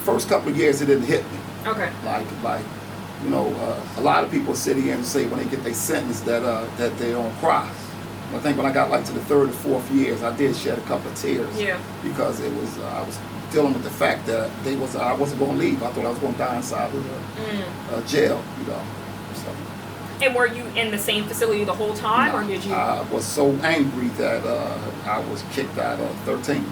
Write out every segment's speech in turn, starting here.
first couple of years it didn't hit me. Okay. Like you know, a lot of people sit here and say when they get their sentence that they don't cry. I think when I got like to the third or fourth years, I did shed a couple of tears. Yeah. Because it was I was dealing with the fact that I wasn't going to leave. I thought I was going to die inside of the jail. You know. So. And were you in the same facility the whole time, No, or did you? I was so angry that I was kicked out of 13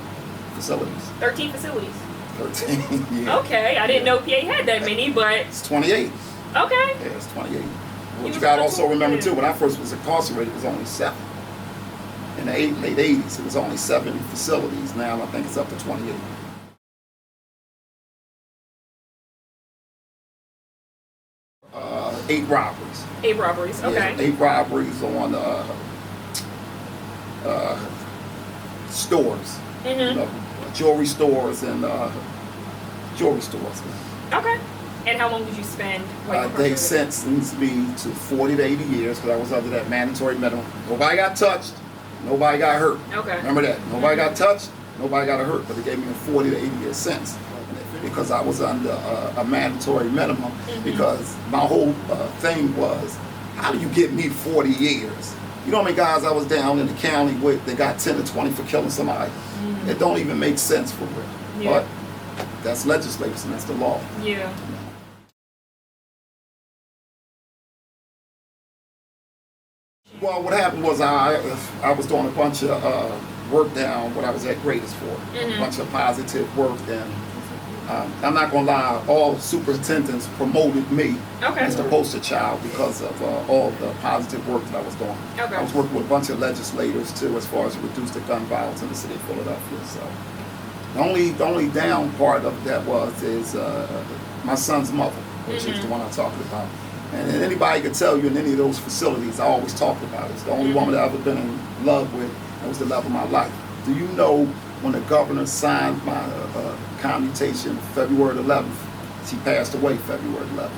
facilities. 13 facilities. 13. Yeah. Okay, I didn't know PA had that many, but It's 28. okay. Yeah, it's 28. What was you got to on also tour, remember yeah. too, when I first was incarcerated, it was only 7. In the late 80s, it was only 7 facilities. Now I think it's up to 28. Eight robberies. 8 robberies. Okay. Yeah, 8 robberies on stores. You know, jewelry stores and jewelry stores. Okay. And how long did you spend? They sentenced me to 40 to 80 years because I was under that mandatory minimum. Nobody got touched. Nobody got hurt. Okay. Remember that. Nobody got touched. Nobody got hurt. But they gave me a 40 to 80 year sentence because I was under a mandatory minimum. Because my whole thing was, how do you get me 40 years? You know how many guys I was down in the county with that got 10 to 20 for killing somebody? It don't even make sense for real. Yeah. But that's legislation. That's the law. Yeah. Well, what happened was I was doing a bunch of work down what I was at Graders for. A bunch of positive work. And I'm not going to lie, all superintendents promoted me as the poster child because of all the positive work that I was doing. Okay. I was working with a bunch of legislators too as far as reduce the gun violence in the city of Philadelphia. So the only down part of that is my son's mother, which is the one I'm talking about. And anybody could tell you in any of those facilities, I always talked about it. It's the only woman that I've ever been in love with. That was the love of my life. Do you know when the governor signed my commutation February 11th, she passed away February 11th.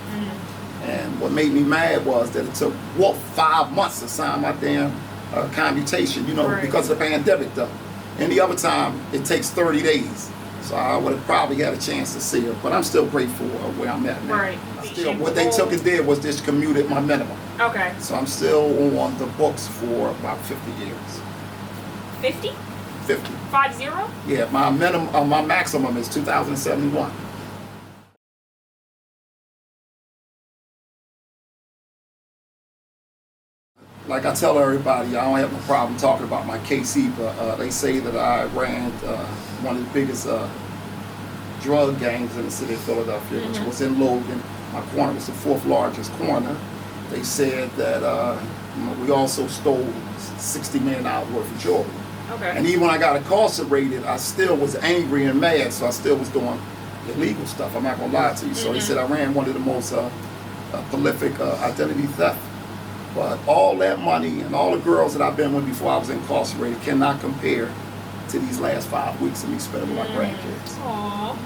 And what made me mad was that it took 5 months to sign my damn commutation, you know, because of the pandemic though. Any other time, it takes 30 days. So I would have probably had a chance to see her, but I'm still grateful where I'm at now. Right. What they took and did was just commuted my minimum. Okay. So I'm still on the books for about 50 years. 50? 50. 50? Yeah, my minimum, my maximum is 2071. Like I tell everybody, I don't have no problem talking about my KC, but they say that I ran one of the biggest drug gangs in the city of Philadelphia, which was in Logan. My corner was the 4th largest corner. They said that we also stole $60 million worth of jewelry. Okay. And even when I got incarcerated, I still was angry and mad, so I still was doing illegal stuff. I'm not gonna lie to you. So they said I ran one of the most prolific identity theft. But all that money and all the girls that I've been with before I was incarcerated cannot compare to these last 5 weeks of me spending with my grandkids. Aww.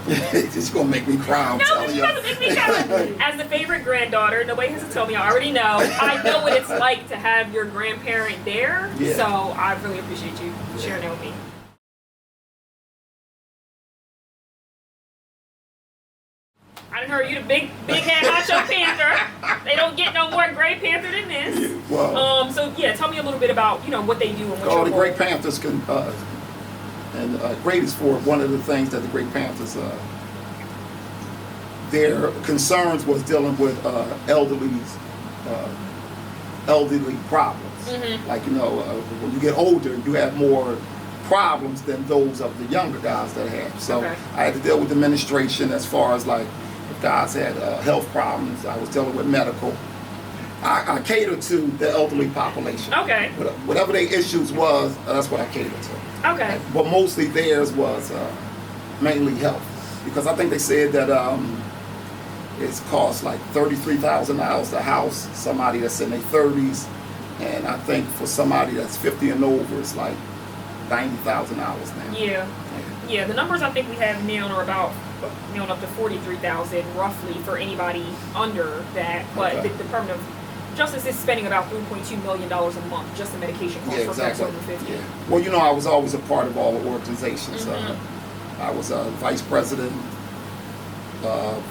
It's gonna make me cry. I'm No, but telling you you. gotta make me cry. As the favorite granddaughter, nobody has to tell me. I already know. I know what it's like to have your grandparent there. Yeah. So I really appreciate you sharing that with me. I done heard you the big head macho panther. They don't get no more Gray Panther than this. Yeah, well, So yeah, tell me a little bit about what they do and what the Gray Panthers can Great is for one of the things that the Gray Panthers their concerns was dealing with elderly problems. Like when you get older, you have more problems than those of the younger guys that have. So I had to deal with administration as far as like if guys had health problems. I was dealing with medical. I cater to the elderly population. Okay. Whatever their issues was, that's what I catered to. Okay. But mostly theirs was mainly health, because I think they said that it's cost like $33,000 to house somebody that's in their 30s, and I think for somebody that's 50 and over, it's like $90,000 now. Yeah. The numbers I think we have now are about up to 43,000 roughly for anybody under that. But the Department of Justice is spending about $3.2 million a month just in medication costs for folks over 50. Well, I was always a part of all the organizations. I was vice president of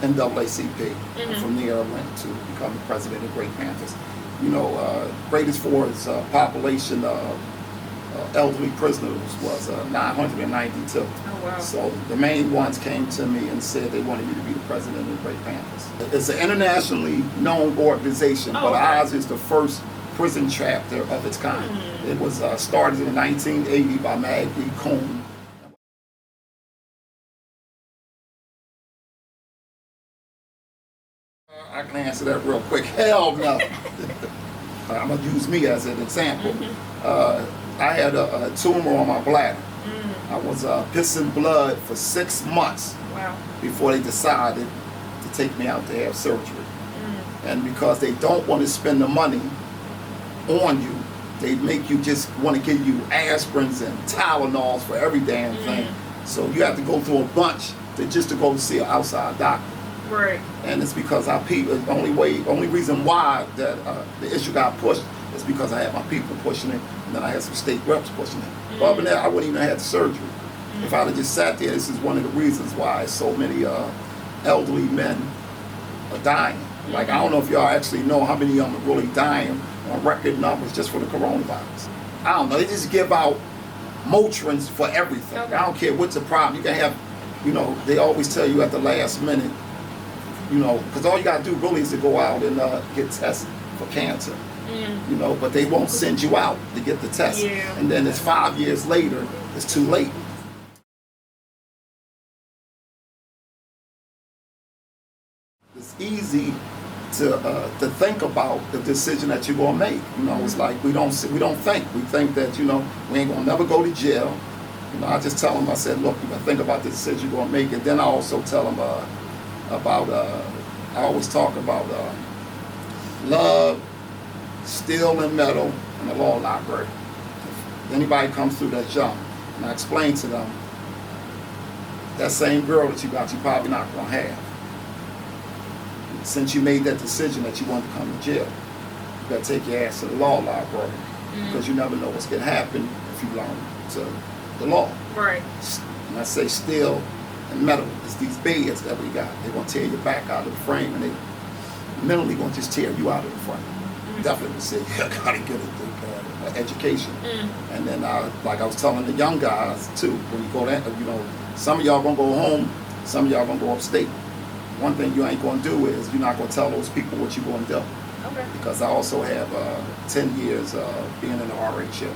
NAACP. And from there, I went to become the president of Gray Panthers. You know, greatest for its population of elderly prisoners was 992. Oh, wow. So the main ones came to me and said they wanted me to be the president of Gray Panthers. It's an internationally known organization, but ours is the first prison chapter of its kind. It was started in 1980 by Maggie Cohn. I can answer that real quick. Hell no. I'm going to use me as an example. I had a tumor on my bladder. I was pissing blood for 6 months before they decided to take me out to have surgery. And because they don't want to spend the money on you, they make you just want to give you aspirins and Tylenols for every damn thing. So you have to go through a bunch just to go see an outside doctor. Right. And it's because our people, the only reason why that the issue got pushed is because I had my people pushing it, and then I had some state reps pushing it. But other than that, I wouldn't even have had the surgery. If I'd have just sat there, this is one of the reasons why so many elderly men are dying. Like, I don't know if y'all actually know how many of them are really dying on record numbers just for the coronavirus. I don't know, they just give out Motrins for everything. I don't care what's the problem. You can have, you know, they always tell you at the last minute, you know, because all you got to do really is to go out and get tested for cancer, you know, but they won't send you out to get the test. And then it's 5 years later, it's too late. It's easy to think about the decision that you're going to make. You know, it's like we don't think. We think that, you know, we ain't going to never go to jail. You know, I just tell them, I said, look, you got to think about the decision you're going to make. And then I also tell them about, I always talk about love, steel and metal, and the law library. If anybody comes through that's young, and I explain to them, that same girl that you got, you probably not going to have. Since you made that decision that you want to come to jail, you got to take your ass to the law library, because you never know what's going to happen if you learn to the law. Right. And I say steel and metal. It's these beds that we got. They're going to tear your back out of the frame, and they mentally going to just tear you out of the frame. Definitely would say, yeah, got to get an education. And then, like I was telling the young guys, too, when you go there, you know, some of y'all going to go home, some of y'all going to go upstate. One thing you ain't going to do is you're not going to tell those people what you're going to do. Okay. Because I also have 10 years being in the RHM.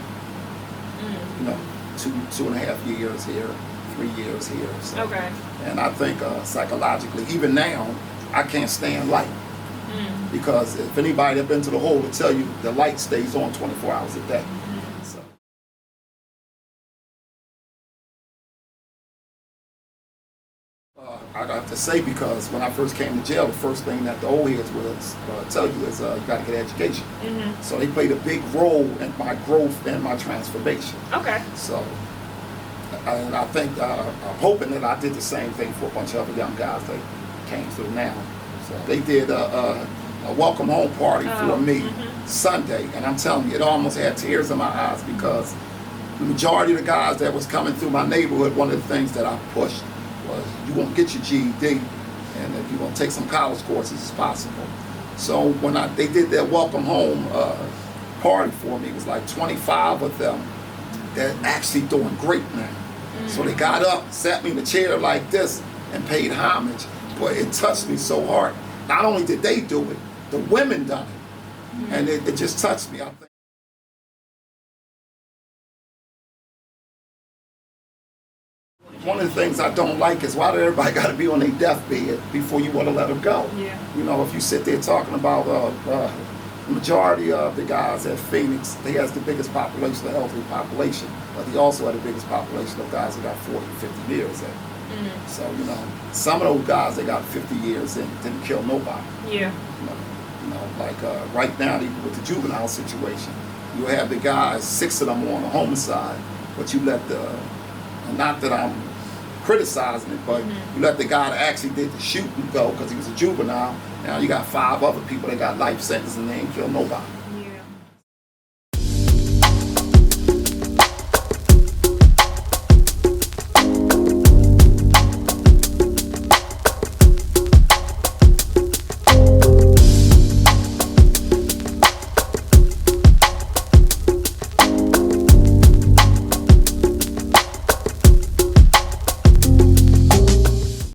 You know, two and a half years here, 3 years here. So. Okay. And I think psychologically, even now, I can't stand light. Because if anybody have been to the hole will tell you the light stays on 24 hours a day. So. I have to say, because when I first came to jail, the first thing that the old heads would tell you is you got to get education. So they played a big role in my growth and my transformation. Okay. So, and I think, I'm hoping that I did the same thing for a bunch of other young guys that came through now. So they did a welcome home party for me Sunday, and I'm telling you, it almost had tears in my eyes, because the majority of the guys that was coming through my neighborhood, one of the things that I pushed was you won't get your GED, and if you want to take some college courses as possible. So when they did their welcome home party for me, it was like 25 of them that actually doing great now. So they got up, sat me in a chair like this, and paid homage. But it touched me so hard. Not only did they do it, the women done it. And it just touched me, I think. One of the things I don't like is why do everybody got to be on their deathbed before you want to let them go? Yeah. You know, if you sit there talking about the majority of the guys at Phoenix, he has the biggest population, the elderly population, but he also had the biggest population of guys that got 40, 50 years in. So, you know, some of those guys that got 50 years in didn't kill nobody. Yeah. You know, like right now, even with the juvenile situation, you have the guys, 6 of them on the homicide, but you let not that I'm criticizing it, but you let the guy that actually did the shooting go because he was a juvenile. Now you got 5 other people that got life sentences and they ain't killed nobody.